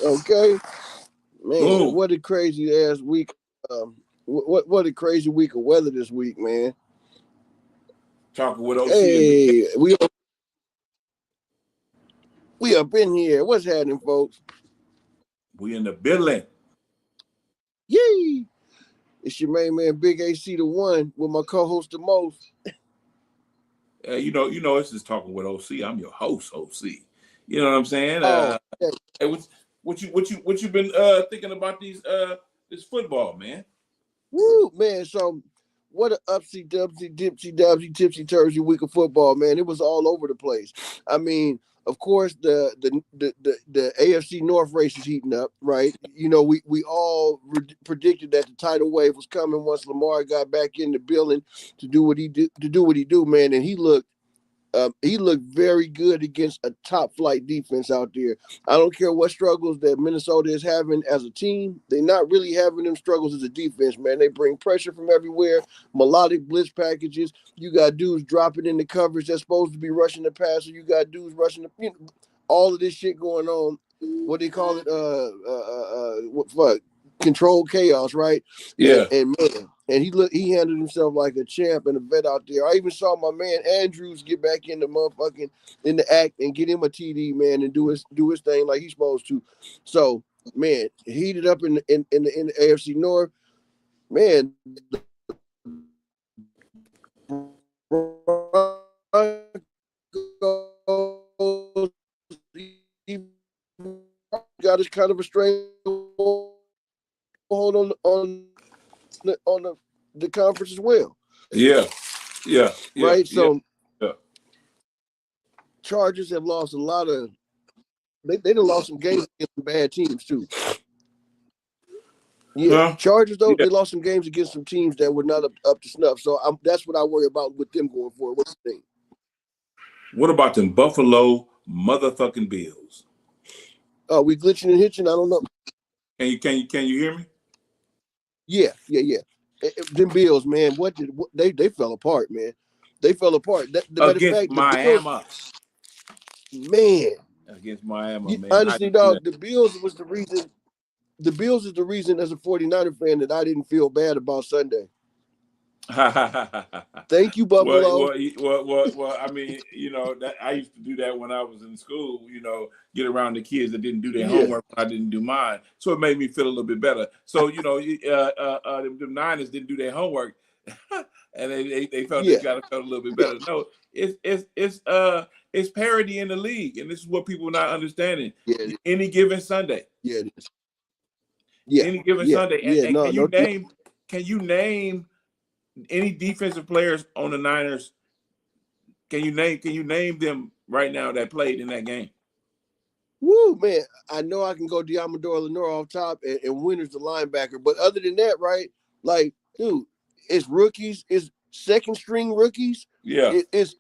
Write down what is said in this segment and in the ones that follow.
Okay, man, Boom. what a crazy ass week. What a crazy week of weather this week, man. Talking with OC and Big A. Hey, we up in here. What's happening, folks? We in the building. Yay! It's your main man, Big AC the One, with my co-host the most. It's just talking with OC. I'm your host, OC. You know what I'm saying? Oh, yeah. Hey, what you been thinking about this football, man? Woo, man. So, what a upsy dubsy, dipsy dubsy, tipsy turvy week of football, man. It was all over the place. I mean, of course, the AFC North race is heating up, right? You know, we all predicted that the tidal wave was coming once Lamar got back in the building to do what he do, man, and he looked very good against a top flight defense out there. I don't care what struggles that Minnesota is having as a team. They're not really having them struggles as a defense, man. They bring pressure from everywhere, melodic blitz packages. You got dudes dropping in the coverage that's supposed to be rushing the passer. You got dudes rushing all of this shit going on. What they call it? What fuck? Controlled chaos, right? Yeah. And man, and he handled himself like a champ and a vet out there. I even saw my man Andrews get back in the motherfucking in the act and get him a TD, man, and do his thing like he's supposed to. So, man, heated up in the AFC North, man. Got his kind of a strange hold on the conference as well. Yeah. Yeah. Yeah. Right? Yeah. So Yeah. Chargers have lost a lot of they done lost some games against some bad teams too. Yeah, Huh? Chargers though Yeah. they lost some games against some teams that were not up to snuff. So that's what I worry about with them going forward. What do you think? What about them Buffalo motherfucking Bills? We glitching and hitching. I don't know. Can you hear me? Yeah. Them Bills, man. They fell apart, man. They fell apart. The matter of Against fact, the Bills, Miami. man. Against Miami, man. How Honestly, you do dog, the Bills was the reason. The Bills is the reason as a 49er fan that I didn't feel bad about Sunday. that? Thank you, Well, Buffalo. well, well. I mean, that I used to do that when I was in school. Get around the kids that didn't do their Yeah, homework when I didn't do mine, so it made me feel a little bit better. So the Niners didn't do their homework, and they felt they yeah, got felt a little bit yeah, better. No, it's parity in the league, and this is what people are not understanding. yeah, Any given Sunday, yeah, it is. Yeah, any given yeah, Sunday, yeah. and No, no, no. can you name any defensive players on the Niners? Can you name them right now that played in that game? Woo, man. I know I can go Diamador Lenore off top and Winters the linebacker, but other than that, right? Like, dude, it's rookies, it's second string rookies. Yeah. It's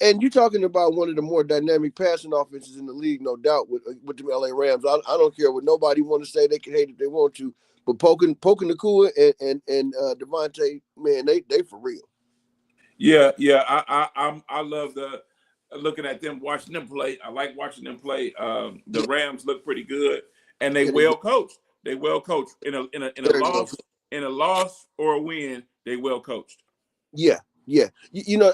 and you're talking about one of the more dynamic passing offenses in the league, no doubt, with the LA Rams. I don't care what nobody want to say. They can hate if they want to, but poking Nakua and Devontae, man, they for real. Yeah, yeah. I love the looking at them, watching them play. I like watching them play. The Yeah, Rams look pretty good, and they yeah, they do. well coached. They well coached in a Very well. loss or a win. They well coached. Yeah, yeah.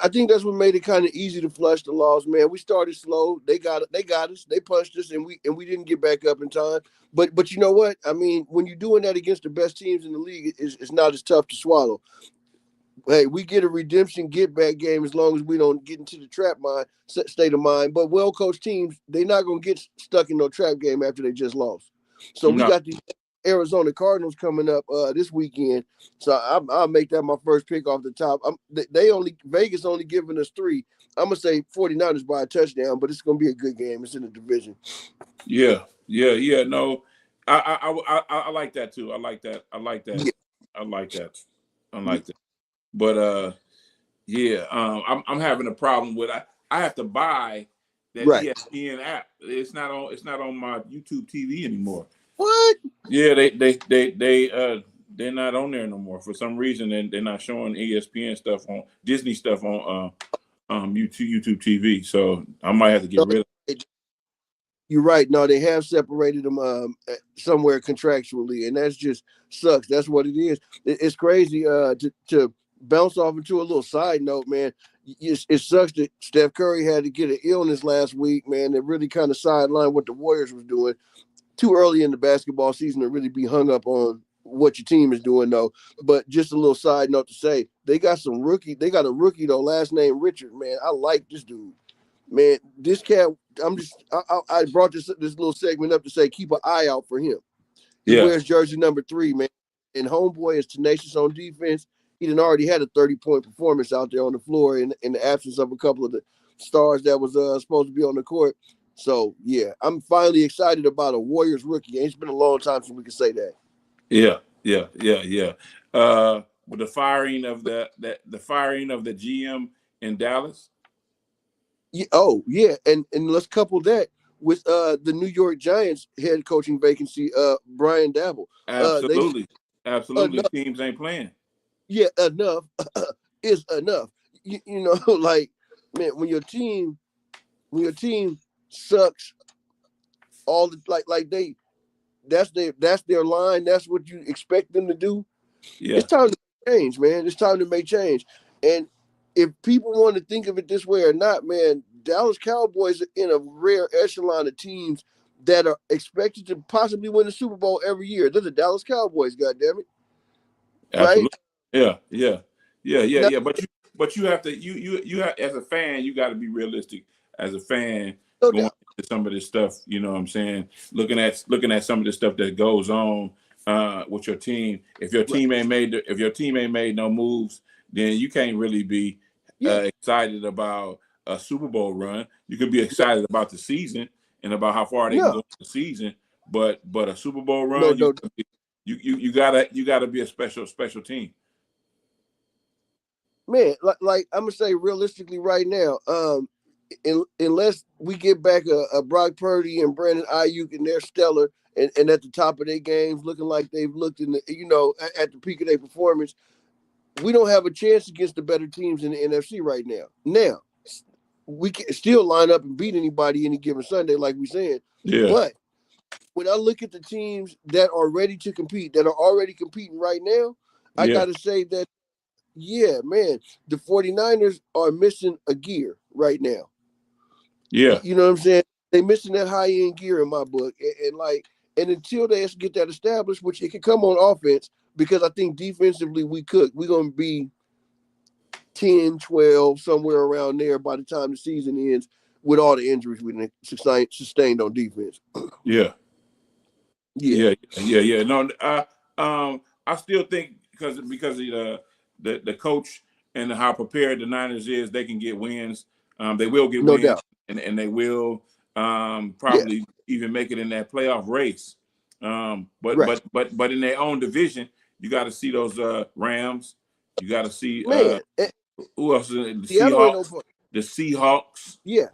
I think that's what made it kind of easy to flush the loss, man. We started slow. They got us. They punched us, and we didn't get back up in time. But you know what? I mean, when you're doing that against the best teams in the league, it's not as tough to swallow. Hey, we get a redemption get back game as long as we don't get into the trap state of mind. But well coached teams, they're not gonna get stuck in no trap game after they just lost. So we No. got the Arizona Cardinals coming up this weekend. So I'll make that my first pick off the top. Vegas only giving us 3. I'm gonna say 49ers by a touchdown, but it's gonna be a good game. It's in the division. Yeah, yeah, yeah. No, I like that too. I like that. I like that. Yeah, I like that. I yeah, like that. But yeah, I'm having a problem with I have to buy that right. ESPN app. It's not on my YouTube TV anymore. What? Yeah, they're not on there no more for some reason. They're not showing ESPN stuff on Disney stuff on YouTube TV. So I might have to get No, rid of. You're right. No, they have separated them somewhere contractually, and that's just sucks. That's what it is. It's crazy. To bounce off into a little side note, man. It sucks that Steph Curry had to get an illness last week, man. That really kind of sidelined what the Warriors was doing. Too early in the basketball season to really be hung up on what your team is doing, though. But just a little side note to say, they got some rookie. They got a rookie though, last name Richard. Man, I like this dude. Man, this cat. I brought this little segment up to say keep an eye out for him. He wears jersey number 3, man. And homeboy is tenacious on defense. He done already had a 30-point performance out there on the floor in the absence of a couple of the stars that was supposed to be on the court. So yeah, I'm finally excited about a Warriors rookie. It's been a long time since we could say that. Yeah. With the firing of the GM in Dallas. Yeah, yeah, and let's couple that with the New York Giants head coaching vacancy, Brian Dabble. Absolutely. Teams ain't playing. Yeah, enough is enough. You know, like, man, when your team sucks, all the that's their line. That's what you expect them to do. Yeah, it's time to change, man. It's time to make change. And if people want to think of it this way or not, man, Dallas Cowboys are in a rare echelon of teams that are expected to possibly win the Super Bowl every year. They're the Dallas Cowboys, goddammit. Absolutely. Right? Yeah. But you have to you have, as a fan, you got to be realistic. As a fan, going into some of this stuff, you know what I'm saying? Looking at some of the stuff that goes on with your team. If your team ain't made no moves, then you can't really be excited about a Super Bowl run. You can be excited about the season and about how far they can go in the season, but a Super Bowl run, you gotta be a special team. Man, like I'm gonna say realistically right now, unless we get back a Brock Purdy and Brandon Ayuk and they're stellar and at the top of their games, looking like they've looked in the at the peak of their performance, we don't have a chance against the better teams in the NFC right now. Now, we can still line up and beat anybody any given Sunday, like we said. Yeah. But when I look at the teams that are ready to compete, that are already competing right now, I got to say that, yeah, man, the 49ers are missing a gear right now. Yeah. You know what I'm saying? They're missing that high-end gear in my book. And until they get that established, which it can come on offense, because I think defensively we're going to be 10, 12, somewhere around there by the time the season ends with all the injuries we sustained on defense. Yeah. No, I still think because of the coach and how prepared the Niners is, they can get wins. They will get wins, doubt. And they will probably even make it in that playoff race. But in their own division, you got to see those Rams. You got to see who else? The Seahawks. The Seahawks. Yeah.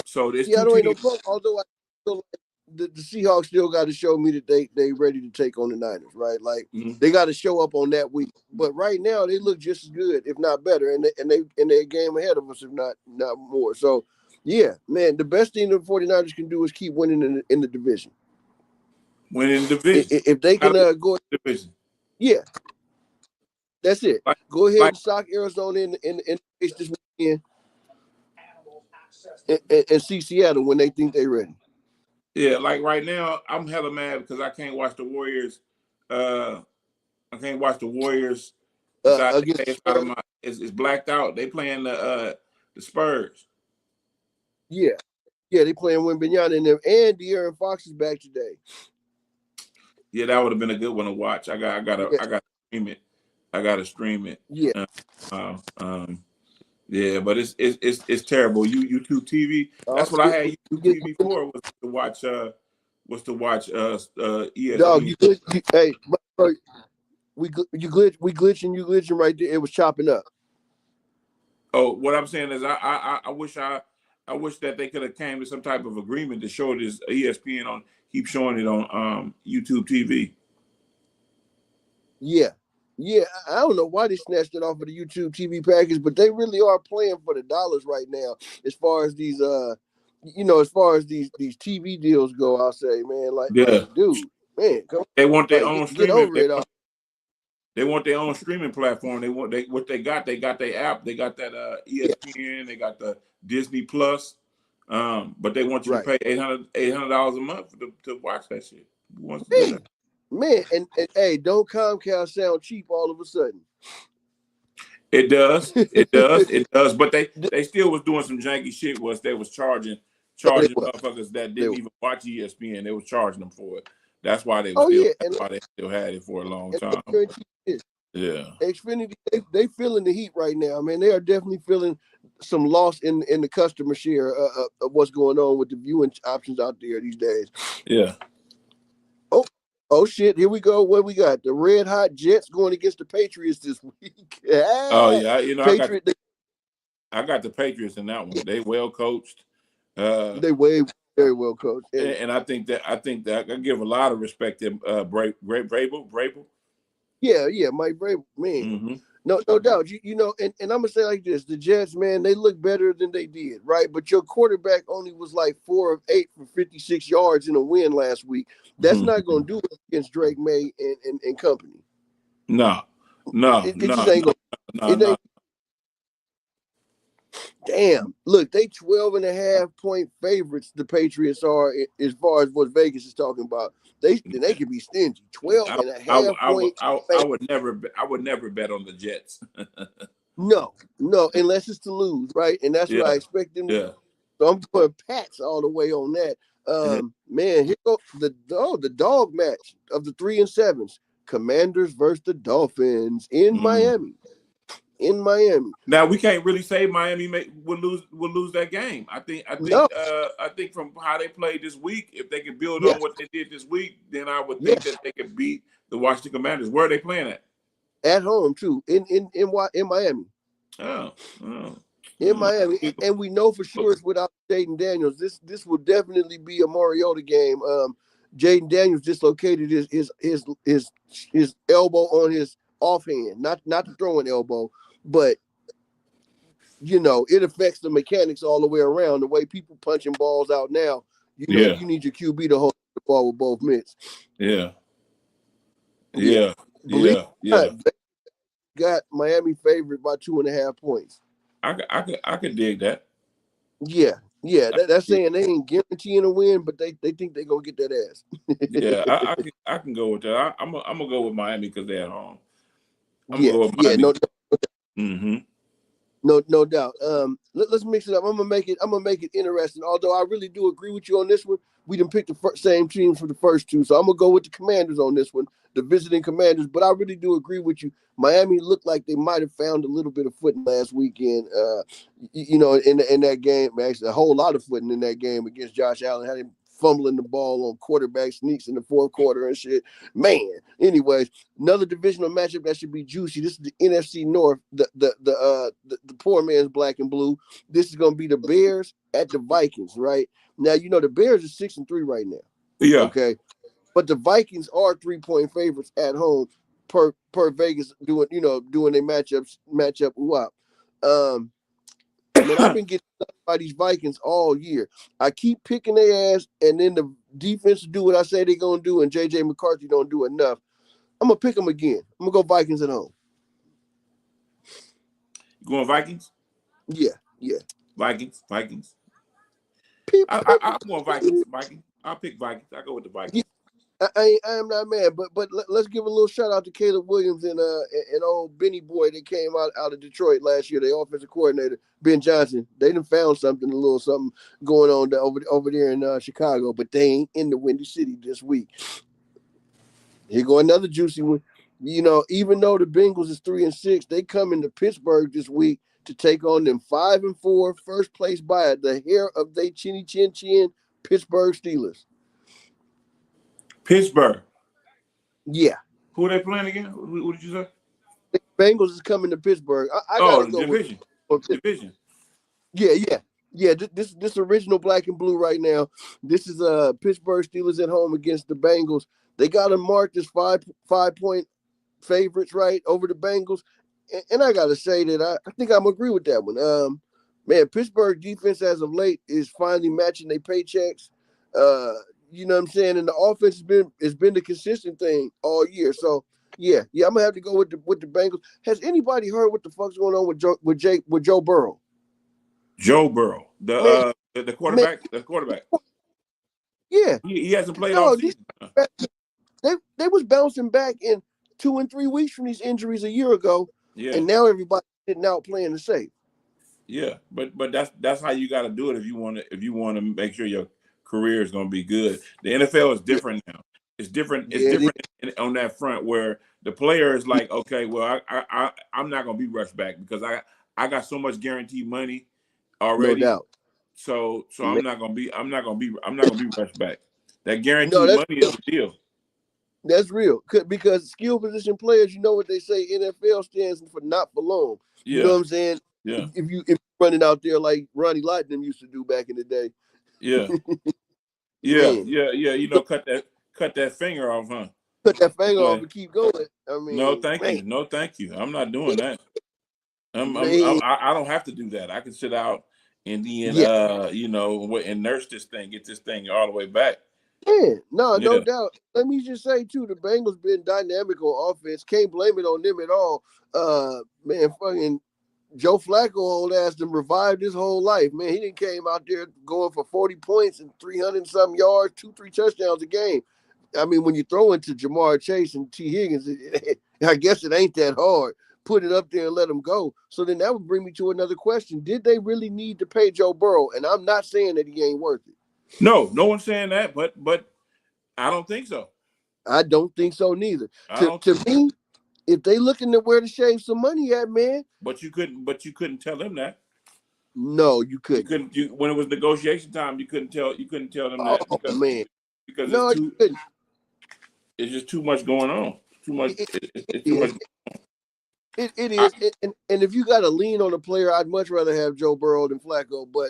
So there's Seattle ain't no punk, although I feel like the Seahawks still got to show me that they ready to take on the Niners, right? Like they got to show up on that week. But right now they look just as good, if not better, and they're a game ahead of us, if not more. So yeah, man, the best thing the 49ers can do is keep winning in the division. Winning the division. If they can go in the division. Yeah. That's it. Go ahead and sock Arizona in this weekend and see Seattle when they think they're ready. Yeah, like right now, I'm hella mad because I can't watch the Warriors. It's blacked out. They playing the Spurs. Yeah, they playing Wembanyama and them, and De'Aaron Fox is back today. Yeah, that would have been a good one to watch. I got to stream it. Yeah. Yeah, but it's terrible. YouTube TV. That's what I had YouTube TV for, was to watch ESPN. Dog, you glitching right there. It was chopping up. Oh, what I'm saying is I wish that they could have came to some type of agreement to show this ESPN keep showing it on YouTube TV. Yeah, I don't know why they snatched it off of the YouTube TV package, but they really are playing for the dollars right now. As far as these as far as these TV deals go, I'll say, man, like, dude, man, come on, they want their like, own get streaming. over it. They want their own streaming platform. They got their app. They got that ESPN. They got the Disney Plus. But they want you to pay $800 a month to watch that shit. Who wants to do that? Man, and hey, don't Comcast sound cheap all of a sudden? It does. It does. But they still was doing some janky shit. They was charging motherfuckers that didn't even watch ESPN. They was charging them for it. That's why they still had it for a long time. Yeah. Xfinity, they feeling the heat right now, man. They are definitely feeling some loss in the customer share of what's going on with the viewing options out there these days. Yeah. Oh shit! Here we go. What we got? The Red Hot Jets going against the Patriots this week. Oh yeah, I got the Patriots in that one. They well coached. They very well coached, and I think that I give a lot of respect to Vrabel. Yeah, Mike Vrabel, man. Mm-hmm. No doubt. And I'm gonna say like this: the Jets, man, they look better than they did, right? But your quarterback only was like 4 of 8 for 56 yards in a win last week. That's not gonna do it against Drake May and company. No. It just ain't gonna. Damn. Look, they 12.5-point favorites. The Patriots are, as far as what Vegas is talking about. They can be stingy. 12.5 points. I would never bet on the Jets. No, unless it's to lose, right? And that's what I expect them to do. So I'm putting Pats all the way on that. Man, here go the dog match of the 3 and 7s. Commanders versus the Dolphins in Miami. In Miami. Now we can't really say Miami will lose that game. I think from how they played this week, if they can build on what they did this week, then I would think that they could beat the Washington Commanders. Where are they playing at? At home too, in Miami. Oh. In Miami, and we know for sure it's without Jaden Daniels. This will definitely be a Mariota game. Jaden Daniels dislocated his elbow on his offhand, not the throwing elbow, but it affects the mechanics all the way around. The way people punching balls out now, you need your QB to hold the ball with both mitts. Yeah. Got Miami favorite by 2.5 points. I could dig that. Yeah. That's saying they ain't guaranteeing a win, but they think they're gonna get that ass. Yeah, I can go with that. I'm gonna go with Miami because they're at home. I'm gonna go with Miami. No doubt. Mm-hmm. No doubt. Let's mix it up. I'm gonna make it interesting. Although I really do agree with you on this one. We didn't pick the same teams for the first two, so I'm gonna go with the Commanders on this one, the visiting Commanders. But I really do agree with you. Miami looked like they might have found a little bit of footing last weekend. In that game, actually a whole lot of footing in that game against Josh Allen. Had him fumbling the ball on quarterback sneaks in the fourth quarter and shit. Man. Anyways, another divisional matchup that should be juicy. This is the NFC North, the poor man's black and blue. This is gonna be the Bears at the Vikings, right? Now the Bears are 6-3 right now. Yeah. Okay. But the Vikings are 3-point favorites at home per Vegas doing their matchup. Wow. Man, I've been getting by these Vikings all year. I keep picking their ass, and then the defense do what I say they're gonna do, and JJ McCarthy don't do enough. I'm gonna pick them again. I'm gonna go Vikings at home. You going Vikings? Yeah. Vikings. I'm going Vikings. I'll pick Vikings. I go with the Vikings. I am not mad, but let's give a little shout out to Caleb Williams and old Benny Boy that came out of Detroit last year. Their offensive coordinator Ben Johnson. They done found a little something going on over there in Chicago, but they ain't in the Windy City this week. Here go another juicy one. Even though the Bengals is 3-6, they come into Pittsburgh this week to take on them 5-4 first place by the hair of they chinny chin chin Pittsburgh Steelers. Pittsburgh. Yeah. Who are they playing again? What did you say? The Bengals is coming to Pittsburgh. I gotta go division. Division. Yeah. This original black and blue right now. This is Pittsburgh Steelers at home against the Bengals. They got them marked as 5-point favorites, right, over the Bengals. And I gotta say that I think I'm agree with that one. man, Pittsburgh defense as of late is finally matching their paychecks. You know what I'm saying? And the offense has been the consistent thing all year. So yeah, I'm gonna have to go with the Bengals. Has anybody heard what the fuck's going on with Joe Burrow? Joe Burrow, the quarterback, Yeah, he hasn't played all no, season. they was bouncing back in 2 and 3 weeks from these injuries a year ago, and now everybody's sitting out playing the safe. Yeah, but that's how you got to do it if you want to make sure your career is going to be good. The NFL is different now. It's different. It's different on that front where the player is like, okay, well, I'm not going to be rushed back because I got so much guaranteed money already. No doubt. So I'm not going to be rushed back. That guaranteed money is the deal. That's real because skill position players, you know what they say, NFL stands for not for long. You know what I'm saying? Yeah. If you're running out there like Ronnie Lott them used to do back in the day. Yeah. Yeah. You know, cut that finger off, huh? Cut that finger off and keep going. I mean, no, thank you. I'm not doing that. I don't have to do that. I can sit out and then you know, and nurse this thing, get this thing all the way back. Yeah, no doubt. Let me just say too, the Bengals been dynamic on offense. Can't blame it on them at all. Man, fucking Joe Flacco old ass them revived his whole life. Man, he didn't came out there going for 40 points and 300 and something yards, 2-3 touchdowns a game. I mean, when you throw into Jamar Chase and T. Higgins, I guess it ain't that hard. Put it up there and let them go. So then that would bring me to another question. Did they really need to pay Joe Burrow? And I'm not saying that he ain't worth it. No one's saying that, but I don't think so. I don't think so neither. To me, if they looking at where to shave some money at, man. But you couldn't tell them that. No, you couldn't. When it was negotiation time, you couldn't tell them that. Because it's just too much going on. Too much. It's too much. It is, and if you got to lean on a player, I'd much rather have Joe Burrow than Flacco. But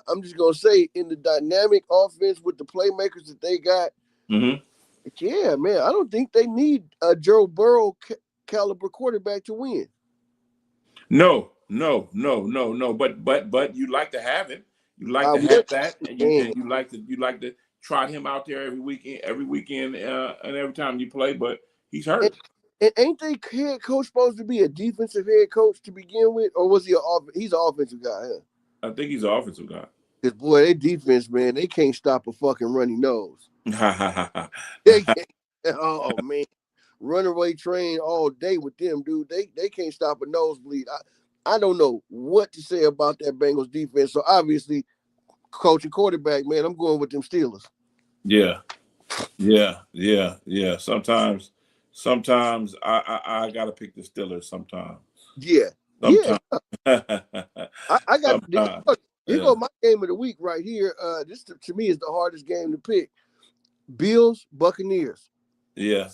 I'm just gonna say, in the dynamic offense with the playmakers that they got, yeah, man, I don't think they need a Joe Burrow caliber quarterback to win. No. But you like to have him. You like to have that, and you like to trot him out there every weekend, and every time you play. But he's hurt. And ain't they head coach supposed to be a defensive head coach to begin with, or was he he's an offensive guy? Huh? I think he's an offensive guy. Because boy, their defense, man, they can't stop a fucking runny nose. Oh man, runaway train all day with them, dude. They can't stop a nosebleed. I don't know what to say about that Bengals defense. So obviously, coach and quarterback, man, I'm going with them Steelers. Yeah. Sometimes I gotta pick the Steelers. Sometimes. Yeah. I got here go my game of the week right here. This to me is the hardest game to pick. Bills Buccaneers. Yeah.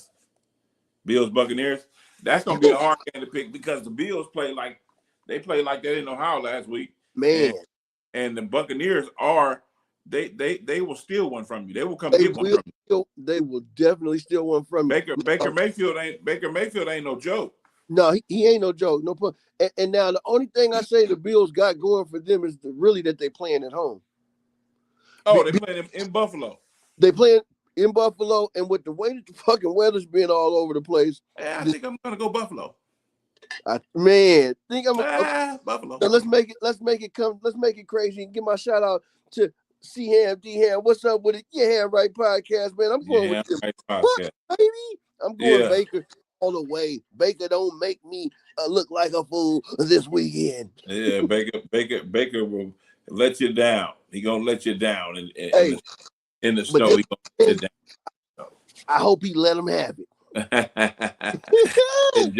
Bills Buccaneers. That's gonna be a hard game to pick because the Bills play like they didn't know how last week. Man. And the Buccaneers are they will steal one from you. They will come get one from you. They will definitely steal one from you. Baker Mayfield ain't no joke. No, he ain't no joke. No point. And now the only thing I say the Bills got going for them is really that they playing at home. Oh, they playing in Buffalo. They playing in Buffalo, and with the way that the fucking weather's been all over the place. Yeah, I think I'm gonna go Buffalo. Think I'm Buffalo. So let's make it crazy and give my shout out to C-Ham, D-Ham. What's up with it? Yeah, right podcast, man. I'm going with them. What, baby? I'm going Baker all the way. Baker don't make me look like a fool this weekend. Yeah, Baker will let you down. He gonna let you down in the snow. He gonna let you down. I hope he let him have it. And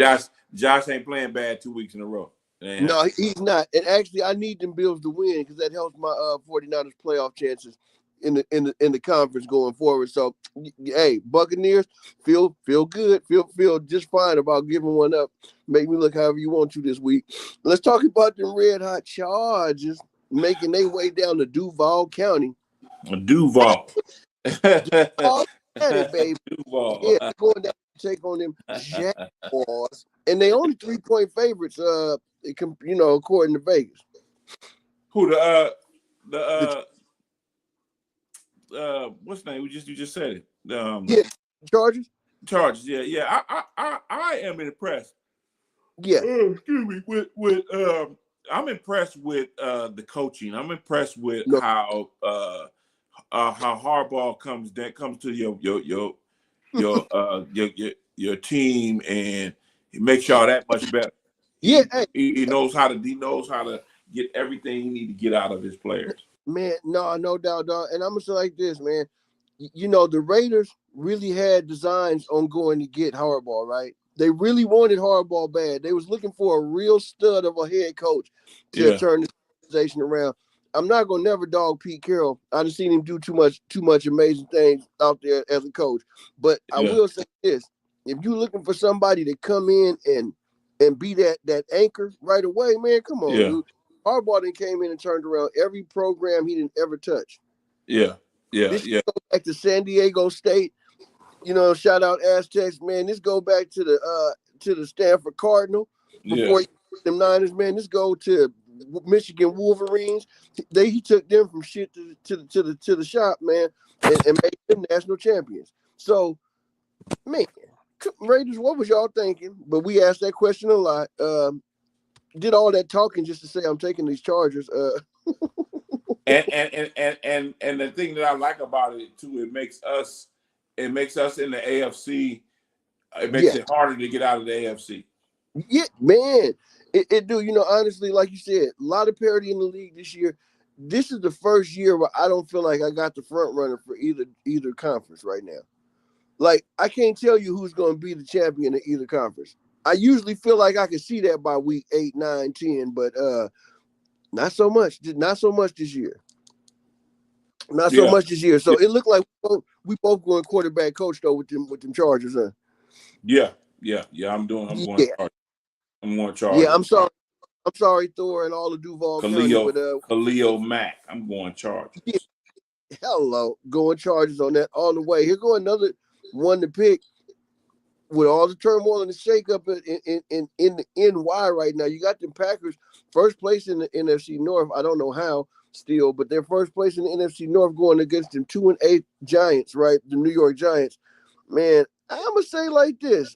Josh ain't playing bad 2 weeks in a row. No, he's not. And actually, I need them Bills to win because that helps my 49ers playoff chances in the conference going forward. So, hey, Buccaneers, feel good, feel just fine about giving one up. Make me look however you want to this week. Let's talk about the Red Hot Chargers making their way down to Duval County. Duval County, baby. Duval. Yeah, going down to take on them Jaguars, and they only 3-point favorites. According to Vegas. Who what's the name? You just said it. Yeah, Chargers. Chargers. Yeah. I am impressed. Yeah. Excuse me. With I'm impressed with the coaching. I'm impressed with how Harbaugh comes to your team, and he makes y'all that much better. He knows how to get everything he need to get out of his players. Man, no doubt, dog. And I'm gonna say like this, man. You know, the Raiders really had designs on going to get Harbaugh, right? They really wanted Harbaugh bad. They was looking for a real stud of a head coach to turn this organization around. I'm not gonna never dog Pete Carroll. I've seen him do too much amazing things out there as a coach. But I will say this: if you're looking for somebody to come in and be that anchor right away, man, come on, dude. Harbaugh then came in and turned around every program he didn't ever touch. Yeah. Go back to San Diego State. You know, shout out Aztecs, man. This go back to the Stanford Cardinal before he them Niners, man. This go to Michigan Wolverines. He took them from shit to the shop, man, and made them national champions. So, man, Raiders, what was y'all thinking? But we asked that question a lot. Did all that talking just to say I'm taking these Chargers. And the thing that I like about it too, it makes us in the AFC. It makes it harder to get out of the AFC. Yeah, man. It do. You know, honestly, like you said, a lot of parity in the league this year. This is the first year where I don't feel like I got the front runner for either conference right now. Like, I can't tell you who's going to be the champion of either conference. I usually feel like I can see that by week 8, 9, 10, but not so much. Not so much this year. Not so much this year. So it looked like we both going quarterback coach though with them Chargers, huh? Yeah. I'm going Chargers. I'm going Chargers. Yeah, I'm sorry, Thor and all the Duval County, but Khalil Mack. I'm going Chargers. Yeah, hello, going Chargers on that all the way. Here go another one to pick. With all the turmoil and the shakeup in the NY right now, you got the Packers first place in the NFC North. I don't know how still, but they're first place in the NFC North going against them 2-8 Giants, right? The New York Giants. Man, I'm gonna say like this.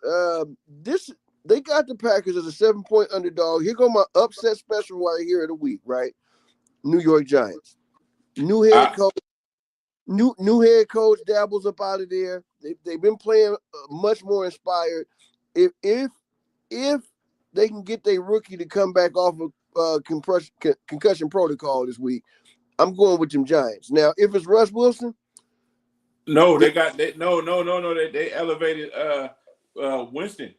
They got the Packers as a 7-point underdog. Here go my upset special right here of the week, right? New York Giants. New head coach. New head coach Dabbles up out of there. They've been playing much more inspired. If they can get their rookie to come back off of concussion protocol this week, I'm going with them Giants. Now, if it's Russ Wilson, no, they elevated Winston.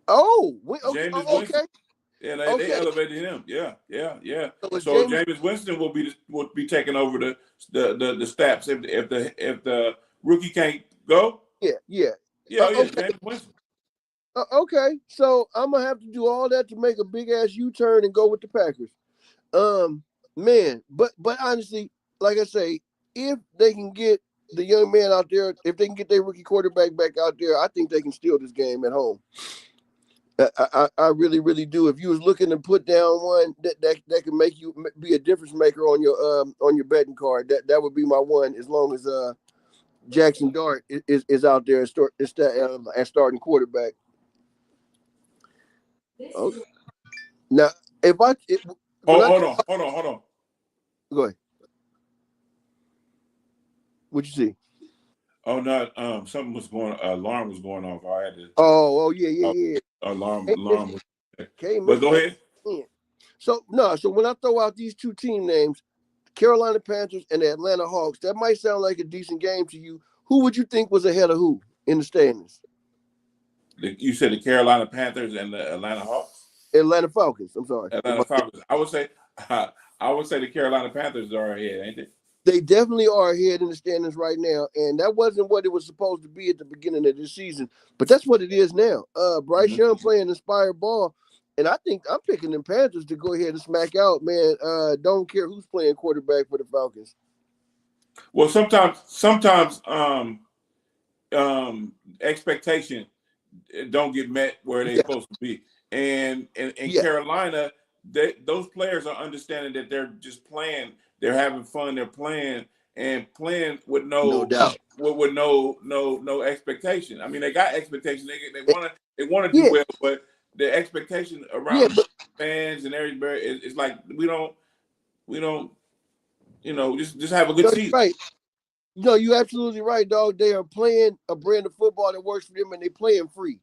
Oh, okay. Okay. Yeah, they elevated him. Yeah. So Jameis Winston will be taking over the steps if the rookie can't go. Yeah. Okay. Jameis Winston. Okay, so I'm gonna have to do all that to make a big ass U-turn and go with the Packers. Man, but honestly, like I say, if they can get the young man out there, if they can get their rookie quarterback back out there, I think they can steal this game at home. I really, really do. If you was looking to put down one that can make you be a difference maker on your betting card, that would be my one. As long as Jackson Dart is out there as starting quarterback. Okay. Now, hold on. Go ahead. What'd you see? Oh no, something was going. Alarm was going off. I had to. Oh yeah. Alarm. Okay, but go ahead. So when I throw out these two team names, Carolina Panthers and the Atlanta Hawks, that might sound like a decent game to you. Who would you think was ahead of who in the standings? You said the Carolina Panthers and the Atlanta Hawks? Atlanta Falcons. I'm sorry. Atlanta Falcons. I would say the Carolina Panthers are ahead, ain't they? They definitely are ahead in the standings right now, and that wasn't what it was supposed to be at the beginning of this season, but that's what it is now. Bryce Young playing inspired ball, and I think I'm picking the Panthers to go ahead and smack out, man. Don't care who's playing quarterback for the Falcons. Well, sometimes expectation don't get met where they're supposed to be, and in Carolina those players are understanding that they're just playing, they're having fun, they're playing with no doubt. with no expectation. I mean, they got expectation. They want to do Yeah. well, but the expectation around fans and everybody is like we don't just have a good season. Right. No, you're absolutely right, dog. They are playing a brand of football that works for them, and they playing free,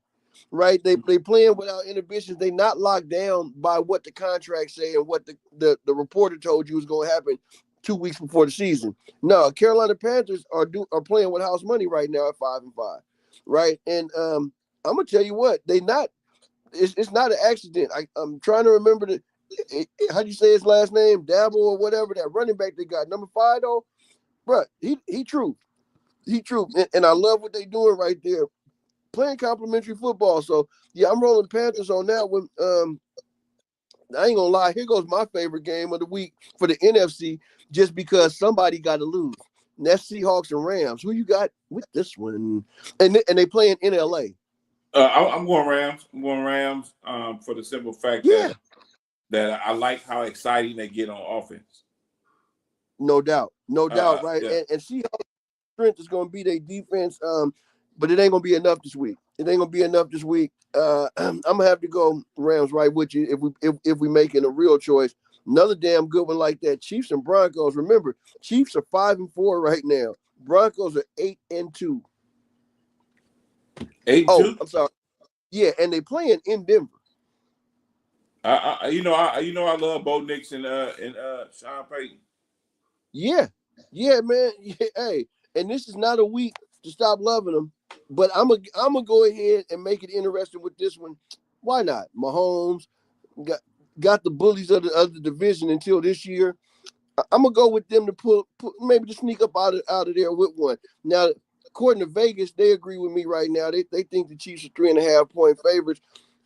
right? They playing without inhibitions. They not locked down by what the contracts say and what the reporter told you was going to happen 2 weeks before the season. No, Carolina Panthers are playing with house money right now at 5-5, right? And I'm gonna tell you what, they not. It's not an accident. I'm trying to remember how do you say his last name, Dabble or whatever, that running back they got, number 5 though. Bro, he true. And I love what they doing right there. Playing complimentary football. So yeah, I'm rolling Panthers on that one. I ain't gonna lie, here goes my favorite game of the week for the NFC, just because somebody gotta lose. And that's Seahawks and Rams. Who you got with this one? And they playing in LA. I'm going Rams. I'm going Rams for the simple fact that I like how exciting they get on offense. No doubt, right? Yeah. And Seahawks' strength is going to be their defense, but it ain't going to be enough this week. I'm gonna have to go Rams right with you if we making a real choice. Another damn good one like that. Chiefs and Broncos. Remember, Chiefs are 5-4 right now. Broncos are 8-2. 8-2. Oh, I'm sorry. Yeah, and they playing in Denver. I love Bo Nix and Sean Payton. Yeah, man. Yeah, hey, and this is not a week to stop loving them, but I'm gonna go ahead and make it interesting with this one. Why not? Mahomes got the bullies of the division until this year. I'm gonna go with them to pull maybe to sneak up out of there with one. Now, according to Vegas, they agree with me right now. They think the Chiefs are 3.5-point favorites,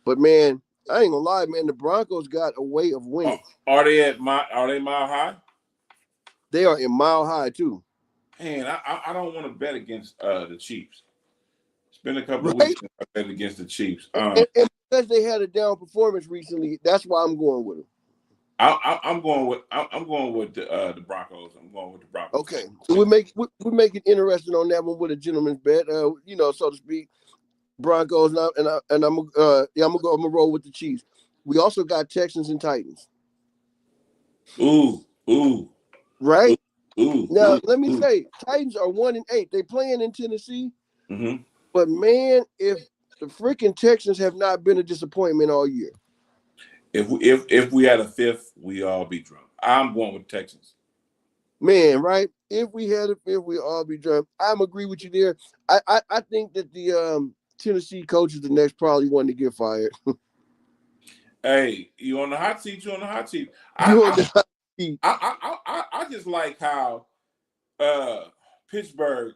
but man, I ain't gonna lie, man. The Broncos got a way of winning. Are they Mile High? They are in Mile High too. Man, I don't want to bet against the Chiefs. It's been a couple of weeks since I bet against the Chiefs. And because they had a down performance recently, that's why I'm going with them. I'm going with the Broncos. I'm going with the Broncos. Okay, so we make it interesting on that one with a gentleman's bet, so to speak. Broncos and I'm gonna roll with the Chiefs. We also got Texans and Titans. Ooh. Right. Ooh. Now let me say, Titans are 1-8. They playing in Tennessee. Mm-hmm. But man, if the freaking Texans have not been a disappointment all year. If we had a fifth, we all be drunk. I'm going with Texans. Man, right? If we had a fifth, we all be drunk. I'm agree with you there. I think that the Tennessee coach is the next probably one to get fired. Hey, you on the hot seat? You on the hot seat? I just like how Pittsburgh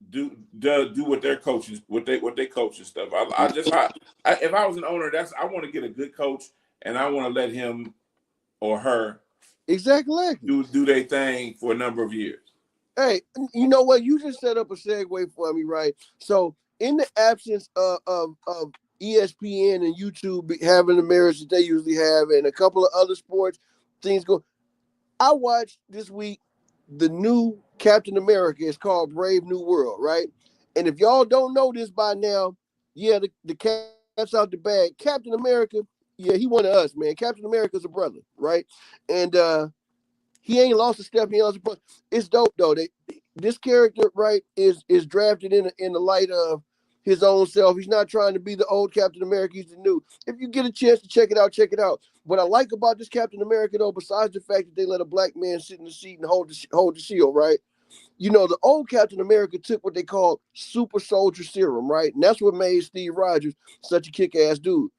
do what their coaches what they coach and stuff. If I was an owner, I want to get a good coach and I want to let him or her exactly do their thing for a number of years. Hey, you know what? You just set up a segue for me, right? So, in the absence of ESPN and YouTube having the merits that they usually have, and a couple of other sports things go, I watched this week the new Captain America. Is called Brave New World, right? And if y'all don't know this by now, yeah, the cat's out the bag. Captain America, yeah, he one of us, man. Captain America's a brother, right? And he ain't lost a step. He lost a punch. It's dope though. This character, right, is drafted in the light of his own self. He's not trying to be the old Captain America. He's the new. If you get a chance to check it out, check it out. What I like about this Captain America, though, besides the fact that they let a black man sit in the seat and hold the shield, right? You know, the old Captain America took what they call super soldier serum, right? And that's what made Steve Rogers such a kick-ass dude.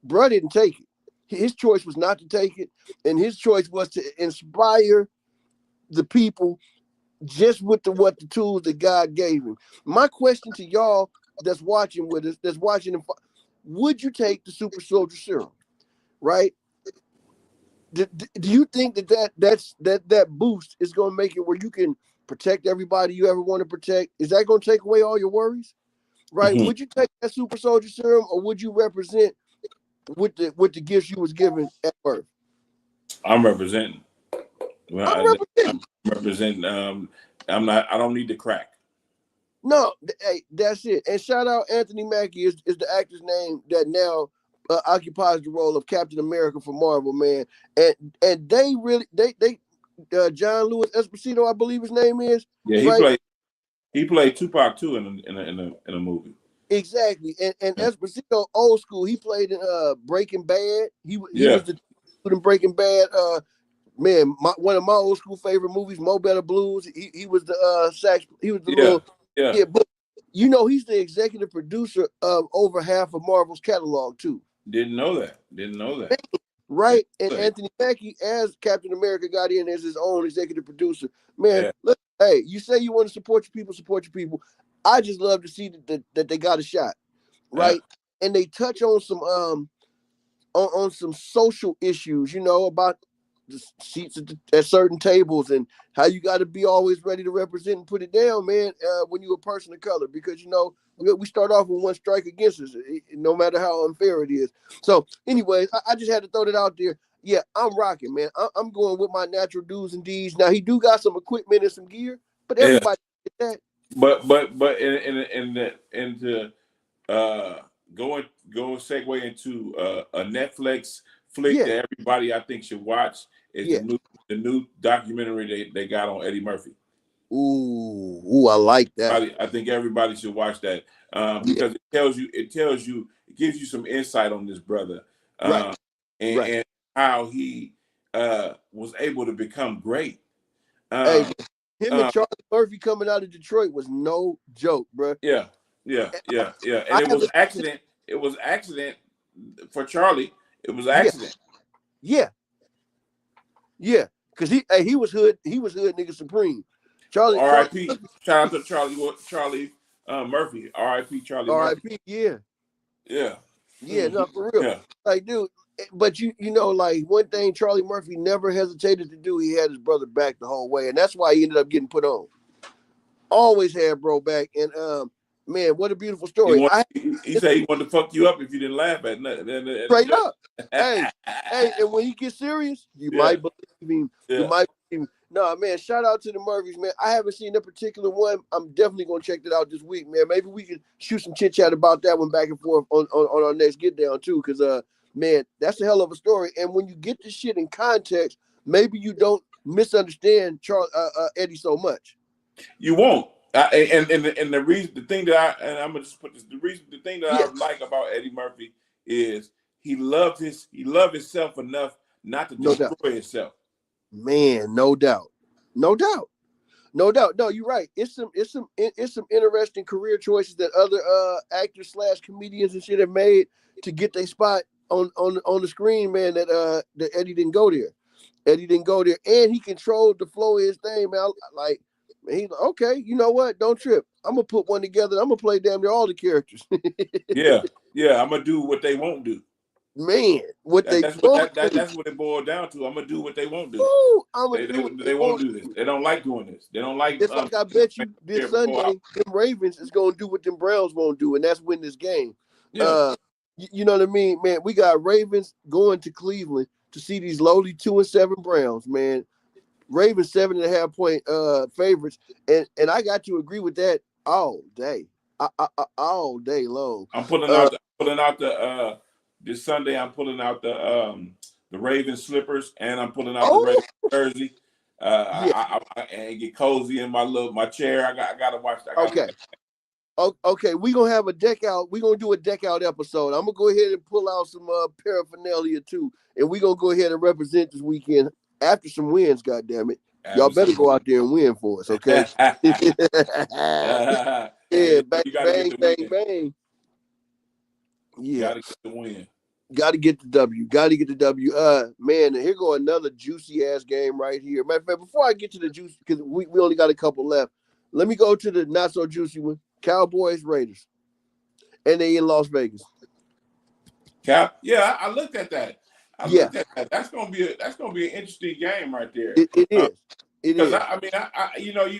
Bruh didn't take it. His choice was not to take it, and his choice was to inspire the people just with what the tools that God gave him. My question to y'all that's watching with us, would you take the super soldier serum, right? Do you think that boost is going to make it where you can protect everybody you ever want to protect? Is that going to take away all your worries, right? Mm-hmm. Would you take that super soldier serum, or would you represent with the gifts you was given at birth? I'm representing. Well, I'm representing. I'm representing. I don't need the crack. No, hey, that's it. And shout out Anthony Mackie is the actor's name that now occupies the role of Captain America for Marvel, man. And they really they John Lewis Esposito, I believe his name is. Yeah, he played Tupac too in a movie. Exactly. And Esposito, old school, he played in Breaking Bad. He was the in Breaking Bad. Man, one of my old school favorite movies, Mo Better Blues. He was the sax. He was the little but you know he's the executive producer of over half of Marvel's catalog too. Didn't know that. Right, and Anthony Mackie as Captain America got in as his own executive producer. Man, look, hey, you say you want to support your people. I just love to see that they got a shot, right? And they touch on some on some social issues, you know, about the seats at certain tables and how you got to be always ready to represent and put it down, man, when you're a person of color, because, you know, we start off with one strike against us, no matter how unfair it is. So anyways, I just had to throw that out there. Yeah, I'm rocking, man. I'm going with my natural do's and D's. Now, he do got some equipment and some gear, but everybody get that. But into go segue into a Netflix flick that everybody I think should watch is the new documentary they got on Eddie Murphy. Ooh, I like that. I think everybody should watch that because it gives you some insight on this brother and how he was able to become great. Hey, him and Charlie Murphy coming out of Detroit was no joke, bro. Yeah. And it was accident. It was accident for Charlie. It was accident. Yeah. Because he was hood nigga supreme. Charlie. R.I.P. Shout out to Charlie Murphy. R.I.P. Charlie. R.I.P. Yeah. No, for real. Yeah. Like, dude. But you know, like one thing Charlie Murphy never hesitated to do, he had his brother back the whole way, and that's why he ended up getting put on. Always had bro back, and man, what a beautiful story. He said he wanted to fuck you up if you didn't laugh at nothing. Straight up. hey, and when he gets serious, you might believe him. You might believe him. No, man, shout out to the Murphys, man. I haven't seen that particular one. I'm definitely gonna check that out this week, man. Maybe we can shoot some chit chat about that one back and forth on our next get down too, because man, that's a hell of a story. And when you get this shit in context, maybe you don't misunderstand Eddie so much. You won't. And the thing that I'm gonna just put this, the thing that I like about Eddie Murphy is he loved himself enough not to destroy himself. Man, no doubt. No, you're right. It's some interesting career choices that other actors / comedians and shit have made to get their spot on the screen, man. That Eddie didn't go there. And he controlled the flow of his thing, man. Like, man, he's like, okay, you know what? Don't trip. I'm gonna put one together. I'm gonna play damn near all the characters. yeah. I'm gonna do what they won't do. Man, that's what it boiled down to. I'm gonna do what they won't do. Ooh, they won't do this. They don't like doing this. They don't like. It's like I bet you this Sunday, them Ravens is gonna do what them Browns won't do, and that's win this game. Yeah. You know what I mean, man? We got Ravens going to Cleveland to see these lowly 2-7 Browns, man. Ravens 7.5 point favorites, and I got to agree with that all day, all day long. I'm pulling out the this Sunday. I'm pulling out the Ravens slippers, and I'm pulling out the Ravens jersey. And get cozy in my chair. I gotta watch that. Okay, we're gonna have a deck out. We're gonna do a deck out episode. I'm gonna go ahead and pull out some paraphernalia too, and we're gonna go ahead and represent this weekend after some wins. God damn it, y'all better go out there and win for us, okay? Yeah, bang. Yeah, gotta get the win. Got to get the W. Man, here go another juicy ass game right here. Matter of fact, before I get to the juicy, because we only got a couple left. Let me go to the not so juicy one. Cowboys, Raiders, and they in Las Vegas. Yeah, I looked at that. Looked at that. That's gonna be an interesting game right there. It is. It is. I mean,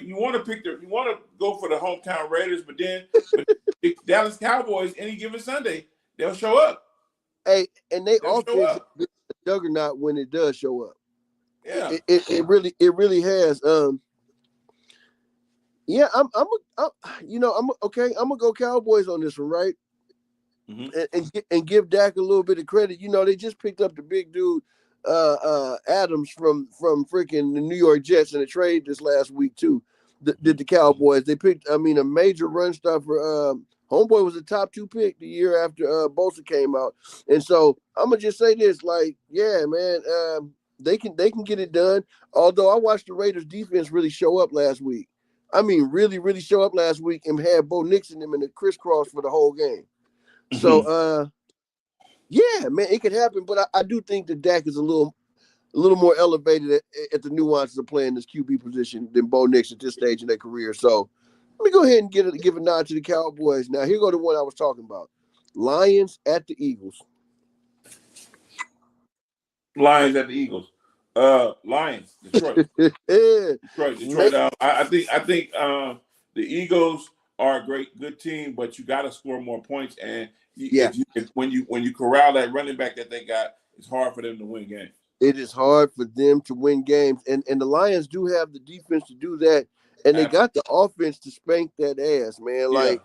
you want to go for the hometown Raiders, but then the Dallas Cowboys any given Sunday they'll show up. Hey, and they They'll show offense has up. been a juggernaut when it does show up. Yeah. It really has. Yeah, I'm gonna go Cowboys on this one, right? Mm-hmm. And give Dak a little bit of credit. They just picked up the big dude, Adams from freaking the New York Jets in a trade this last week too. Did the Cowboys? They picked, a major run stuffer. Homeboy was a top 2 pick the year after Bosa came out, and so I'm gonna just say this, like, yeah, man, they can get it done. Although I watched the Raiders defense really show up last week. I mean, really, really show up last week and had Bo Nix in them in the crisscross for the whole game. So, yeah, man, it could happen, but I do think that Dak is a little more elevated at the nuances of playing this QB position than Bo Nix at this stage in their career. So let me go ahead and give a nod to the Cowboys. Now, here go the one I was talking about: Lions at the Eagles. Lions at the Eagles. Lions, Detroit. Man. Detroit. I think the Eagles are a good team, but you got to score more points. And when you corral that running back that they got, it's hard for them to win games. It is hard for them to win games, and the Lions do have the defense to do that, and they got the offense to spank that ass, man. Like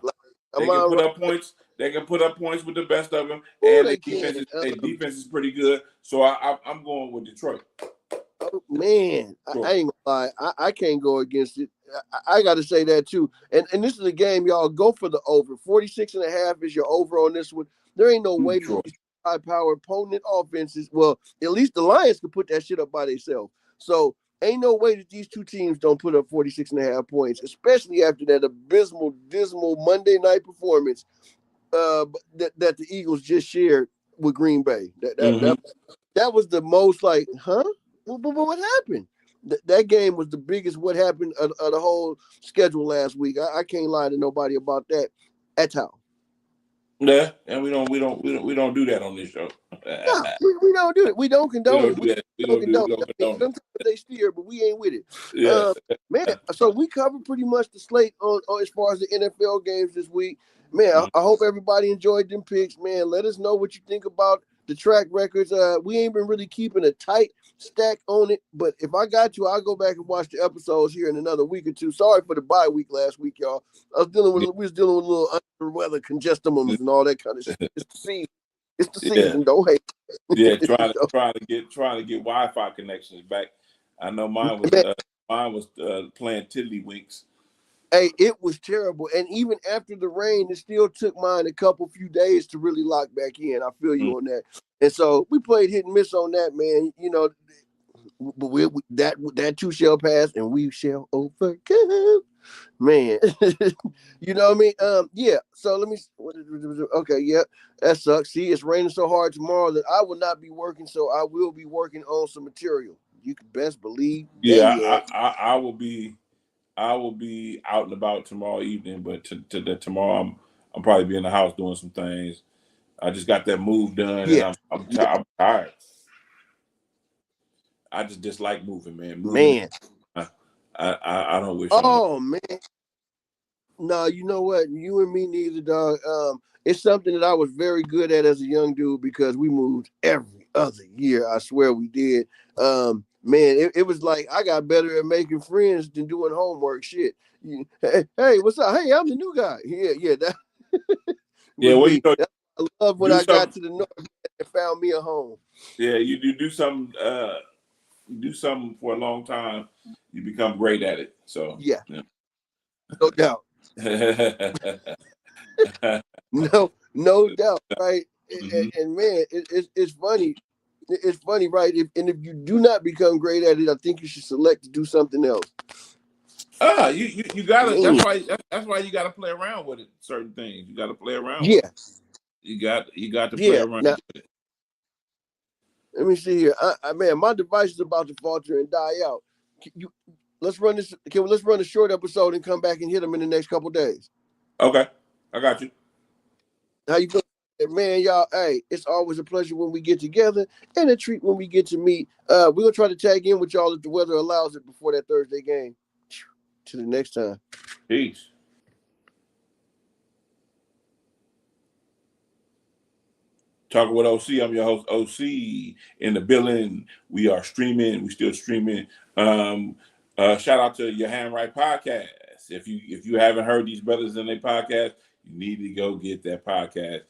they can put up points. They can put up points with the best of them, and their defense is pretty good. So I'm going with Detroit. Oh, man, I ain't gonna lie. I can't go against it. I got to say that too. And this is a game, y'all. Go for the over. 46.5 is your over on this one. There ain't no way that these high-powered, potent offenses. Well, at least the Lions can put that shit up by themselves. So ain't no way that these two teams don't put up 46.5 points, especially after that abysmal, dismal Monday night performance that the Eagles just shared with Green Bay. That was the most like, huh? But what happened? That game was the biggest what happened of the whole schedule last week. I can't lie to nobody about that at all. Yeah, and we don't do that on this show. No, we don't do it. We don't condone it. We don't condone it. Sometimes they steer, but we ain't with it. Yeah. Man, so we covered pretty much the slate on as far as the NFL games this week. Man, I hope everybody enjoyed them picks. Man, let us know what you think about the track records. We ain't been really keeping a tight stack on it, but if I got to, I'll go back and watch the episodes here in another week or two. Sorry for the bye week last week, y'all. We was dealing with a little under weather congestions and all that kind of shit. It's the season. It's the season. Don't hate. Yeah, trying to get Wi-Fi connections back. I know mine was playing tiddlywinks. Hey, it was terrible, and even after the rain, it still took mine a few days to really lock back in. I feel you on that, and so we played hit and miss on that, man. But that too shall pass, and we shall overcome, man. You know what I mean? Yeah. So let me. Okay, yeah, that sucks. See, it's raining so hard tomorrow that I will not be working, so I will be working on some material. You can best believe. Yeah, I will be out and about tomorrow evening, but tomorrow I'm probably be in the house doing some things. I just got that move done, and I'm tired. I just dislike moving, man. Man, I don't wish. Oh man, no, you know what? You and me neither, dog. It's something that I was very good at as a young dude because we moved every other year. I swear we did. Man, it was like I got better at making friends than doing homework. Shit. Hey, what's up? Hey, I'm the new guy. Yeah. That. I love when I got to the north and found me a home. Yeah, you do something. Do something for a long time, you become great at it. So yeah. No doubt. no doubt, right? And man, it's funny. It's funny, right? If you do not become great at it, I think you should select to do something else. You gotta. That's why you gotta play around with it. Certain things you gotta play around. Yeah. With it. You got to play around with it. Let me see here. Man, my device is about to falter and die out. Let's run this. Let's run a short episode and come back and hit them in the next couple days. Okay, I got you. How you doing? Man, y'all, hey, it's always a pleasure when we get together and a treat when we get to meet. We're going to try to tag in with y'all if the weather allows it before that Thursday game. Till the next time. Peace. Talking with OC. I'm your host, OC, in the building. We are streaming. We still streaming. Shout out to Your Hand Right podcast. If you haven't heard these brothers in their podcast, you need to go get that podcast.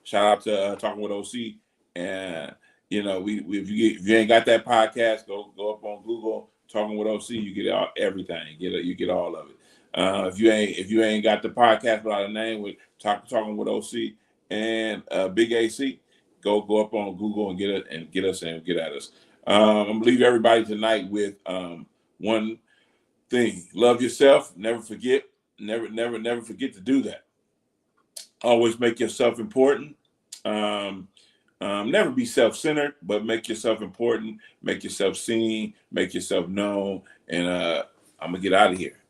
Shout out to Talking with OC. And if you ain't got that podcast, go up on Google. Talking with OC, you get everything. You get all of it. If you ain't got the podcast without a name, with Talking with OC and Big AC, go up on Google and get us and get at us. I'm gonna leave everybody tonight with one thing: love yourself. Never forget. Never forget to do that. Always make yourself important. Never be self-centered, but make yourself important. Make yourself seen. Make yourself known. And I'm gonna get out of here.